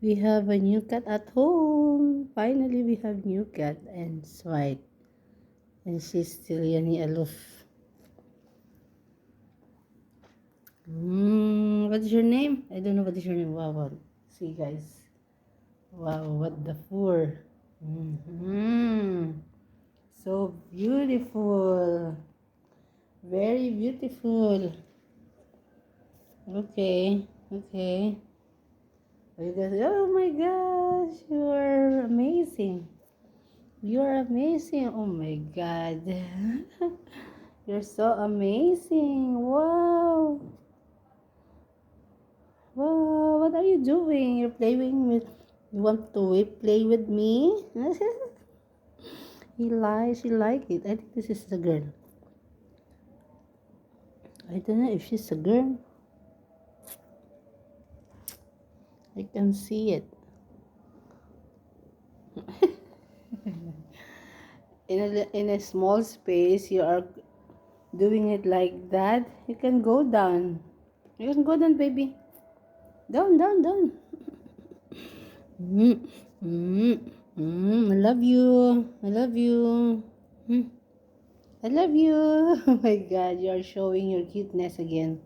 We have a new cat at home. Finally, we have new cat and it's white. And she's still yani aloof. What is your name? I don't know what is your name. Wow, wow. See, guys. Wow, what the fur. So beautiful. Very beautiful. Okay, okay. Oh my gosh, you are amazing. You are amazing. Oh my god. You're so amazing. Wow. Wow, what are you doing? You're playing with, you want to play with me? He lies, she like it. I think this is a girl. I don't know if she's a girl. I can see it. In a small space, you are doing it like that. You can go down. You can go down, baby. Down, down, down. Mm, mm, I love you. I love you. Mm, I love you. Oh my God, you are showing your cuteness again.